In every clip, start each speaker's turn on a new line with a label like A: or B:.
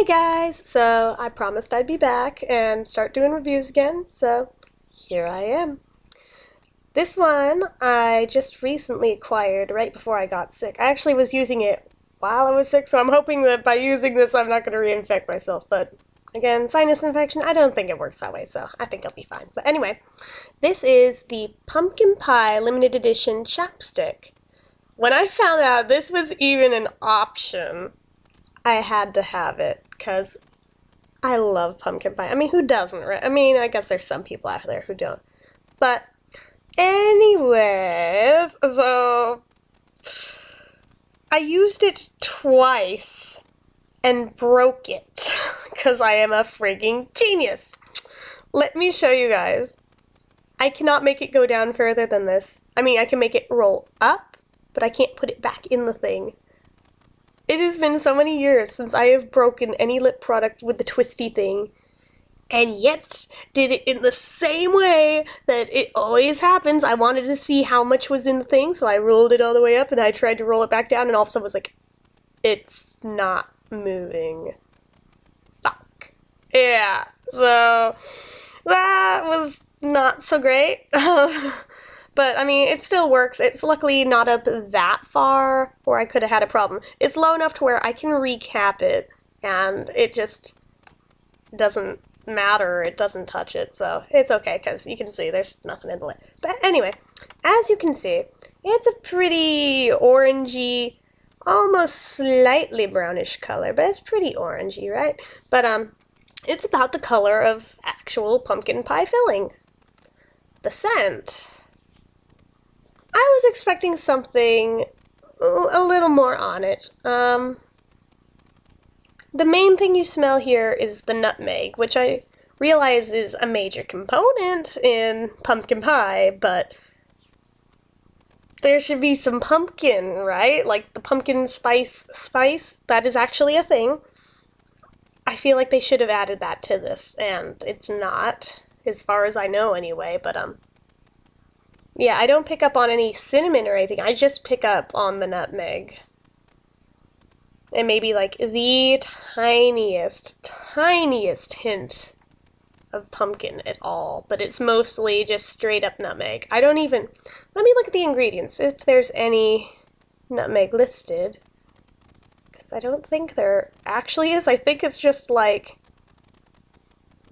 A: Hey guys! So I promised I'd be back and start doing reviews again, so here I am. This one I just recently acquired right before I got sick. I actually was using it while I was sick, so I'm hoping that by using this I'm not going to reinfect myself, but again, sinus infection, I don't think it works that way, so I think I'll be fine. But anyway, this is the Pumpkin Pie Limited Edition Chapstick. When I found out this was even an option, I had to have it, because I love pumpkin pie. I mean, who doesn't, right? I mean, I guess there's some people out there who don't. But anyways, so I used it twice and broke it, because I am a frigging genius. Let me show you guys. I cannot make it go down further than this. I mean, I can make it roll up, but I can't put it back in the thing. It has been so many years since I have broken any lip product with the twisty thing, and yet did it in the same way that it always happens. I wanted to see how much was in the thing, so I rolled it all the way up, and I tried to roll it back down, and all of a sudden was like, it's not moving. Fuck. Yeah, so that was not so great. But, I mean, it still works. It's luckily not up that far where I could have had a problem. It's low enough to where I can recap it, and it just doesn't matter. It doesn't touch it, so it's okay, because you can see there's nothing in the lid. But anyway, as you can see, it's a pretty orangey, almost slightly brownish color, but it's pretty orangey, right? But, it's about the color of actual pumpkin pie filling. The scent, I was expecting something a little more on it. The main thing you smell here is the nutmeg, which I realize is a major component in pumpkin pie, but there should be some pumpkin, right? Like the pumpkin spice, that is actually a thing. I feel like they should have added that to this, and it's not, as far as I know anyway, but yeah, I don't pick up on any cinnamon or anything. I just pick up on the nutmeg. And maybe like the tiniest hint of pumpkin at all. But it's mostly just straight up nutmeg. I don't even... Let me look at the ingredients, if there's any nutmeg listed. Because I don't think there actually is. I think it's just like...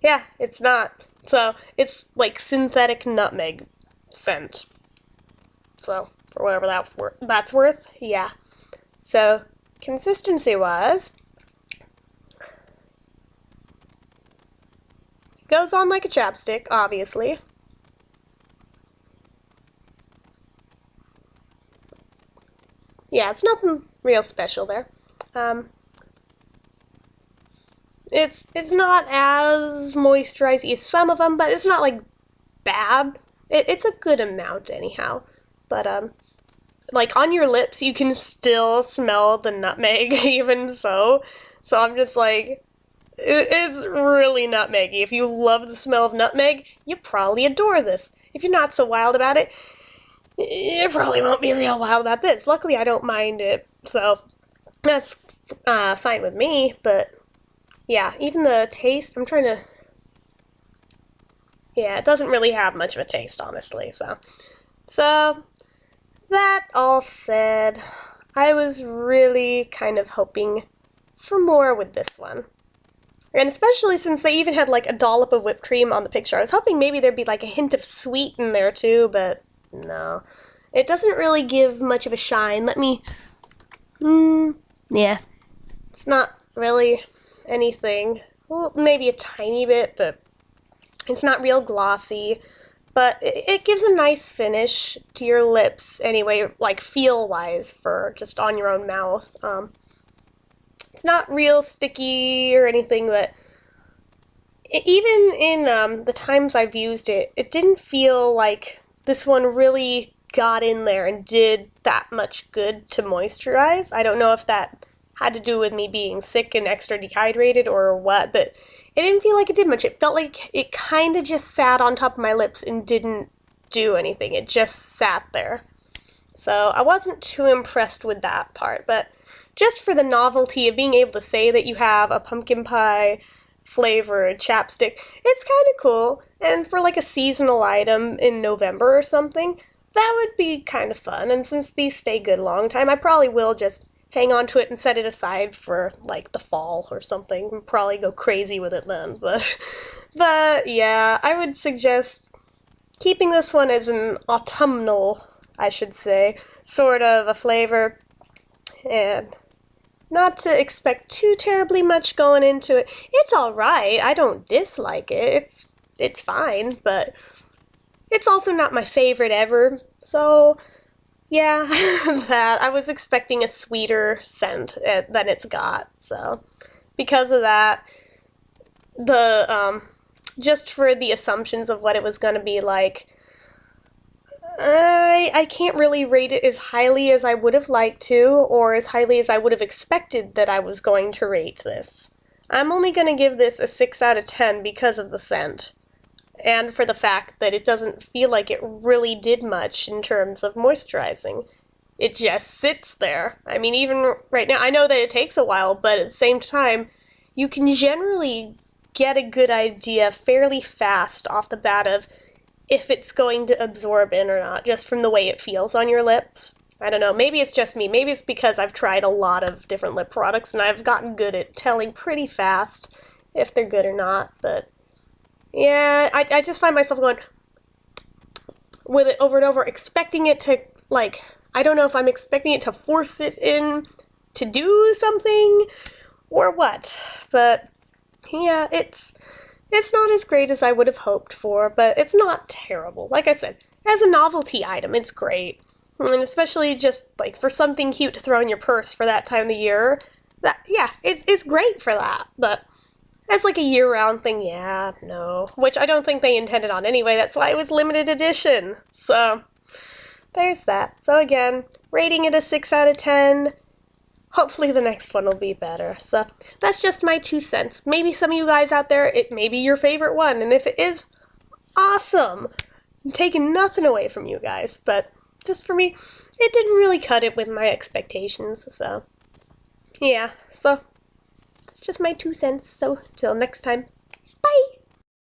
A: Yeah, it's not. So, it's like synthetic nutmeg scent. So, for whatever that's worth, yeah. So, consistency-wise, it goes on like a chapstick, obviously. Yeah, it's nothing real special there. It's not as moisturizing as some of them, but it's not like bad. It's a good amount anyhow, but like on your lips you can still smell the nutmeg even so I'm just like, it's really nutmeggy. If you love the smell of nutmeg, you probably adore this. If you're not so wild about it, you probably won't be real wild about this. Luckily I don't mind it, so that's fine with me, but yeah, even the taste, I'm trying to... Yeah, it doesn't really have much of a taste, honestly, So, that all said, I was really kind of hoping for more with this one. And especially since they even had like a dollop of whipped cream on the picture. I was hoping maybe there'd be like a hint of sweet in there too, but no. It doesn't really give much of a shine. Let me... yeah. It's not really anything. Well, maybe a tiny bit, but... It's not real glossy, but it gives a nice finish to your lips anyway, like feel-wise for just on your own mouth. It's not real sticky or anything, but even in the times I've used it, it didn't feel like this one really got in there and did that much good to moisturize. I don't know if that had to do with me being sick and extra dehydrated or what, but it didn't feel like it did much. It felt like it kind of just sat on top of my lips and didn't do anything. It just sat there. So I wasn't too impressed with that part, but just for the novelty of being able to say that you have a pumpkin pie flavored chapstick, it's kind of cool. And for like a seasonal item in November or something, that would be kind of fun. And since these stay good a long time, I probably will just hang on to it and set it aside for like the fall or something. And probably go crazy with it then. But yeah, I would suggest keeping this one as an autumnal, I should say, sort of a flavor, and not to expect too terribly much going into it. It's alright, I don't dislike it, it's fine, but it's also not my favorite ever, so yeah, that. I was expecting a sweeter scent than it's got, so because of that, the, just for the assumptions of what it was going to be like, I can't really rate it as highly as I would have liked to, or as highly as I would have expected that I was going to rate this. I'm only going to give this a 6 out of 10 because of the scent, and for the fact that it doesn't feel like it really did much in terms of moisturizing. It just sits there. I mean, even right now, I know that it takes a while, but at the same time, you can generally get a good idea fairly fast off the bat of if it's going to absorb in or not, just from the way it feels on your lips. I don't know, maybe it's just me. Maybe it's because I've tried a lot of different lip products and I've gotten good at telling pretty fast if they're good or not, but yeah, I just find myself going with it over and over, expecting it to, like, I don't know if I'm expecting it to force it in to do something or what, but yeah, it's not as great as I would have hoped for, but it's not terrible. Like I said, as a novelty item, it's great. And especially just, like, for something cute to throw in your purse for that time of the year, that, yeah, it's great for that. But as, like, a year-round thing, yeah, no. Which I don't think they intended on anyway, that's why it was limited edition. So, there's that. So again, rating it a 6 out of 10. Hopefully the next one will be better. So that's just my 2 cents. Maybe some of you guys out there, it may be your favorite one. And if it is, awesome! I'm taking nothing away from you guys. But just for me, it didn't really cut it with my expectations. So yeah, so it's just my 2 cents. So till next time.